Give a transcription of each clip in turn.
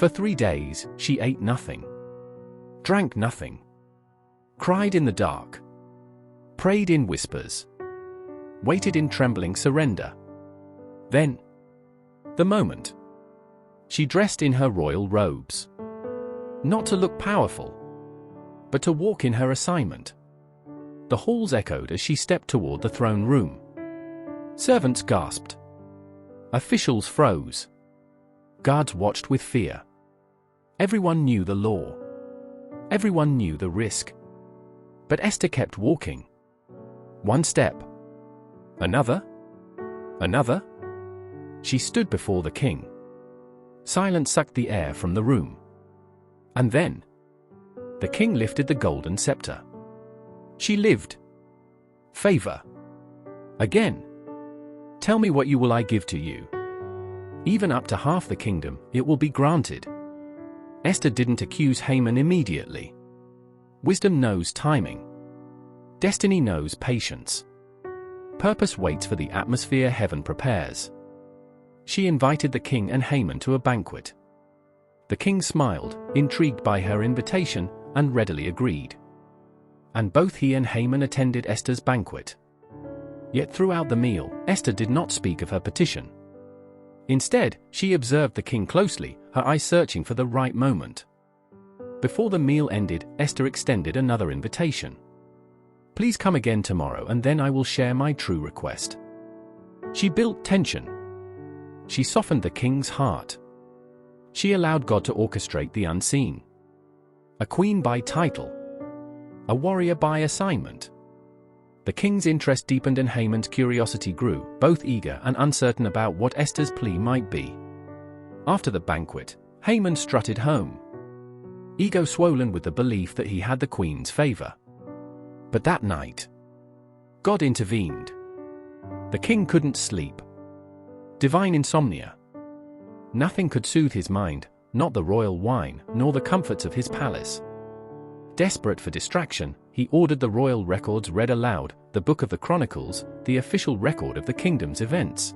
For 3 days, she ate nothing, drank nothing, cried in the dark, prayed in whispers, waited in trembling surrender. Then, the moment, she dressed in her royal robes. Not to look powerful, but to walk in her assignment. The halls echoed as she stepped toward the throne room. Servants gasped. Officials froze. Guards watched with fear. Everyone knew the law. Everyone knew the risk. But Esther kept walking. One step. Another. Another. She stood before the king. Silence sucked the air from the room. And then, the king lifted the golden scepter. She lived. Favor. Again. Tell me what will I give to you. Even up to half the kingdom, it will be granted. Esther didn't accuse Haman immediately. Wisdom knows timing. Destiny knows patience. Purpose waits for the atmosphere heaven prepares. She invited the king and Haman to a banquet. The king smiled, intrigued by her invitation, and readily agreed. And both he and Haman attended Esther's banquet. Yet throughout the meal, Esther did not speak of her petition. Instead, she observed the king closely, her eyes searching for the right moment. Before the meal ended, Esther extended another invitation. Please come again tomorrow and then I will share my true request. She built tension. She softened the king's heart. She allowed God to orchestrate the unseen. A queen by title. A warrior by assignment. The king's interest deepened and Haman's curiosity grew, both eager and uncertain about what Esther's plea might be. After the banquet, Haman strutted home. Ego swollen with the belief that he had the queen's favor. But that night, God intervened. The king couldn't sleep. Divine insomnia. Nothing could soothe his mind, not the royal wine, nor the comforts of his palace. Desperate for distraction, he ordered the royal records read aloud, the Book of the Chronicles, the official record of the kingdom's events.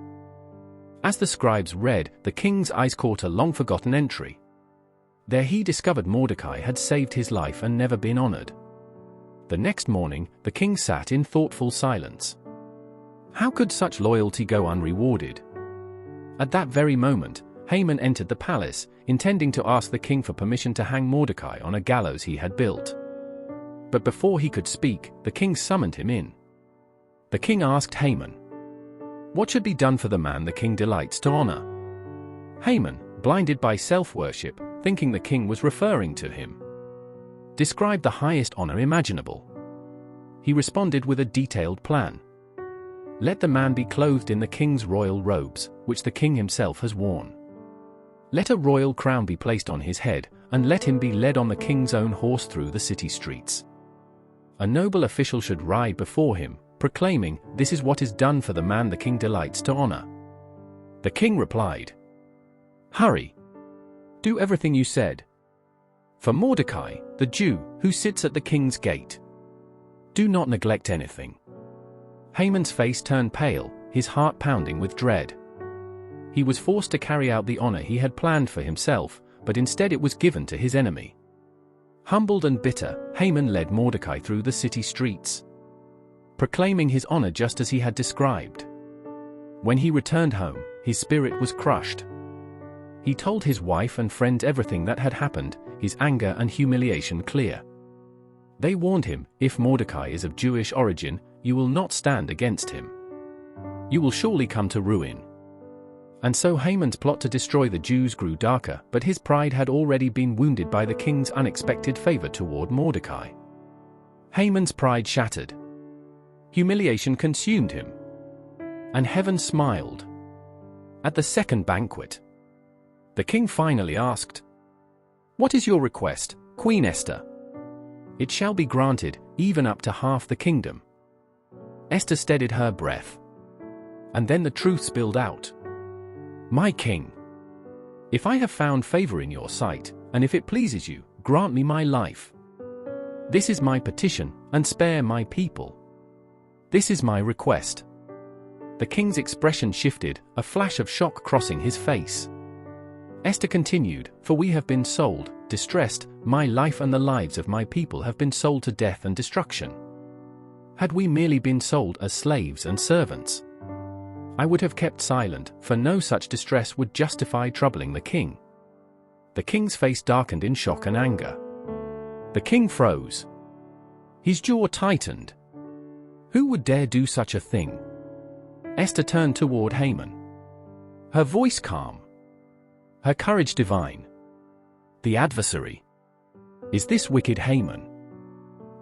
As the scribes read, the king's eyes caught a long-forgotten entry. There he discovered Mordecai had saved his life and never been honored. The next morning, the king sat in thoughtful silence. How could such loyalty go unrewarded? At that very moment, Haman entered the palace, intending to ask the king for permission to hang Mordecai on a gallows he had built. But before he could speak, the king summoned him in. The king asked Haman, "What should be done for the man the king delights to honor?" Haman, blinded by self-worship, thinking the king was referring to him, described the highest honor imaginable. He responded with a detailed plan. Let the man be clothed in the king's royal robes, which the king himself has worn. Let a royal crown be placed on his head, and let him be led on the king's own horse through the city streets. A noble official should ride before him, proclaiming, "This is what is done for the man the king delights to honor." The king replied, "Hurry. Do everything you said. For Mordecai, the Jew, who sits at the king's gate. Do not neglect anything." Haman's face turned pale, his heart pounding with dread. He was forced to carry out the honor he had planned for himself, but instead it was given to his enemy. Humbled and bitter, Haman led Mordecai through the city streets, proclaiming his honor just as he had described. When he returned home, his spirit was crushed. He told his wife and friends everything that had happened, his anger and humiliation clear. They warned him, "If Mordecai is of Jewish origin, you will not stand against him. You will surely come to ruin." And so Haman's plot to destroy the Jews grew darker, but his pride had already been wounded by the king's unexpected favor toward Mordecai. Haman's pride shattered. Humiliation consumed him. And heaven smiled. At the second banquet, the king finally asked, "What is your request, Queen Esther?" "It shall be granted, even up to half the kingdom." Esther steadied her breath. And then the truth spilled out. "My king, if I have found favor in your sight, and if it pleases you, grant me my life. This is my petition, and spare my people. This is my request." The king's expression shifted, a flash of shock crossing his face. Esther continued, "For we have been sold, distressed, my life and the lives of my people have been sold to death and destruction. Had we merely been sold as slaves and servants, I would have kept silent, for no such distress would justify troubling the king." The king's face darkened in shock and anger. The king froze. His jaw tightened. Who would dare do such a thing? Esther turned toward Haman. Her voice calm. Her courage divine. The adversary. Is this wicked Haman?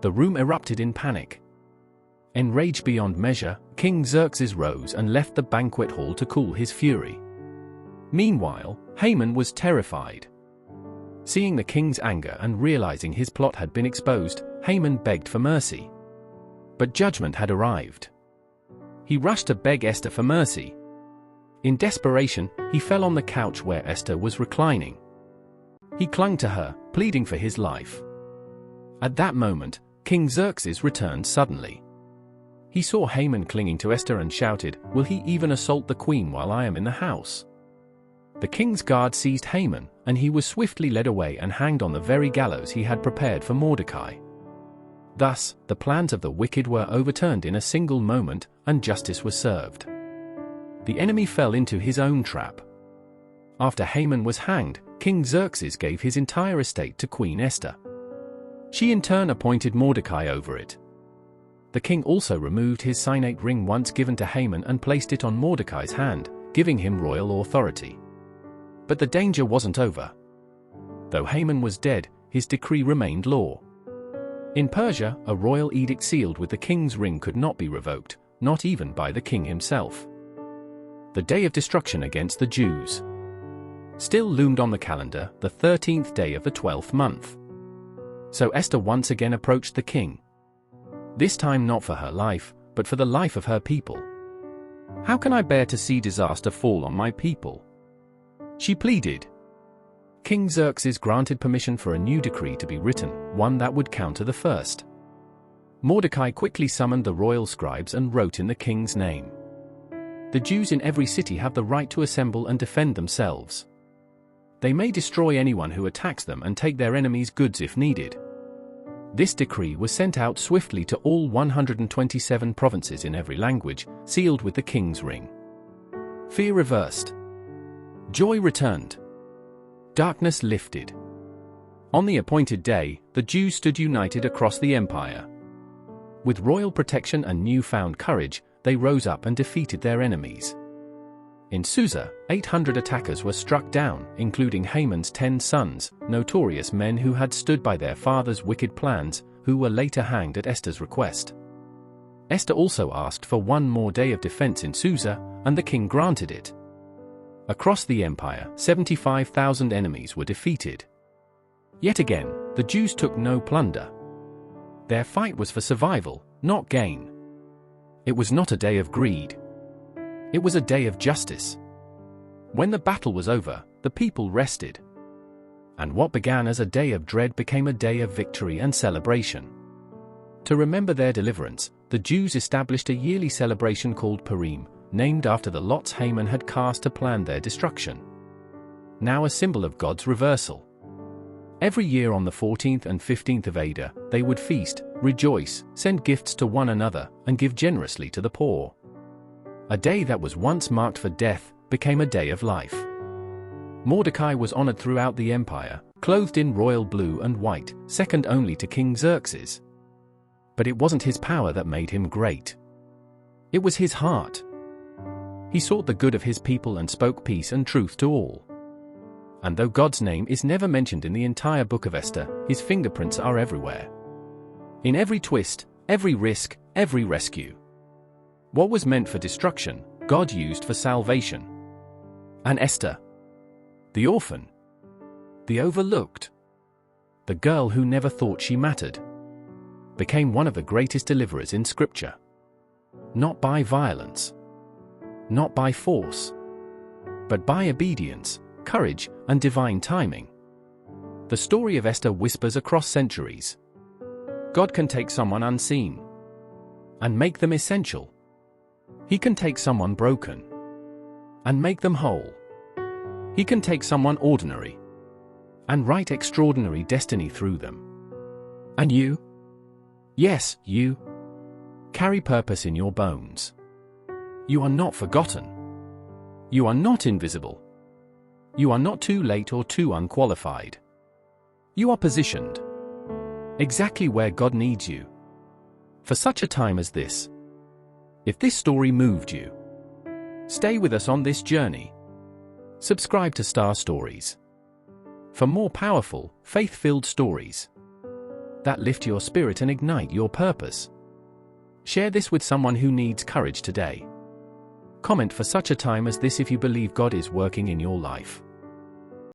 The room erupted in panic. Enraged beyond measure, King Xerxes rose and left the banquet hall to cool his fury. Meanwhile, Haman was terrified. Seeing the king's anger and realizing his plot had been exposed, Haman begged for mercy. But judgment had arrived. He rushed to beg Esther for mercy. In desperation, he fell on the couch where Esther was reclining. He clung to her, pleading for his life. At that moment, King Xerxes returned suddenly. He saw Haman clinging to Esther and shouted, "Will he even assault the queen while I am in the house?" The king's guard seized Haman, and he was swiftly led away and hanged on the very gallows he had prepared for Mordecai. Thus, the plans of the wicked were overturned in a single moment, and justice was served. The enemy fell into his own trap. After Haman was hanged, King Xerxes gave his entire estate to Queen Esther. She in turn appointed Mordecai over it. The king also removed his signet ring once given to Haman and placed it on Mordecai's hand, giving him royal authority. But the danger wasn't over. Though Haman was dead, his decree remained law. In Persia, a royal edict sealed with the king's ring could not be revoked, not even by the king himself. The day of destruction against the Jews still loomed on the calendar, the 13th day of the 12th month. So Esther once again approached the king. This time not for her life, but for the life of her people. "How can I bear to see disaster fall on my people?" she pleaded. King Xerxes granted permission for a new decree to be written, one that would counter the first. Mordecai quickly summoned the royal scribes and wrote in the king's name. "The Jews in every city have the right to assemble and defend themselves. They may destroy anyone who attacks them and take their enemies' goods if needed." This decree was sent out swiftly to all 127 provinces in every language, sealed with the king's ring. Fear reversed. Joy returned. Darkness lifted. On the appointed day, the Jews stood united across the empire. With royal protection and newfound courage, they rose up and defeated their enemies. In Susa, 800 attackers were struck down, including Haman's 10 sons, notorious men who had stood by their father's wicked plans, who were later hanged at Esther's request. Esther also asked for one more day of defense in Susa, and the king granted it. Across the empire, 75,000 enemies were defeated. Yet again, the Jews took no plunder. Their fight was for survival, not gain. It was not a day of greed. It was a day of justice. When the battle was over, the people rested. And what began as a day of dread became a day of victory and celebration. To remember their deliverance, the Jews established a yearly celebration called Purim, named after the lots Haman had cast to plan their destruction. Now a symbol of God's reversal. Every year on the 14th and 15th of Adar, they would feast, rejoice, send gifts to one another, and give generously to the poor. A day that was once marked for death became a day of life. Mordecai was honored throughout the empire, clothed in royal blue and white, second only to King Xerxes. But it wasn't his power that made him great. It was his heart. He sought the good of his people and spoke peace and truth to all. And though God's name is never mentioned in the entire book of Esther, his fingerprints are everywhere. In every twist, every risk, every rescue. What was meant for destruction, God used for salvation. And Esther, the orphan, the overlooked, the girl who never thought she mattered, became one of the greatest deliverers in Scripture. Not by violence, not by force, but by obedience, courage, and divine timing. The story of Esther whispers across centuries. God can take someone unseen and make them essential. He can take someone broken and make them whole. He can take someone ordinary and write extraordinary destiny through them. And you? Yes, you carry purpose in your bones. You are not forgotten. You are not invisible. You are not too late or too unqualified. You are positioned exactly where God needs you for such a time as this. If this story moved you, stay with us on this journey. Subscribe to Star Stories for more powerful, faith-filled stories that lift your spirit and ignite your purpose. Share this with someone who needs courage today. Comment for such a time as this if you believe God is working in your life.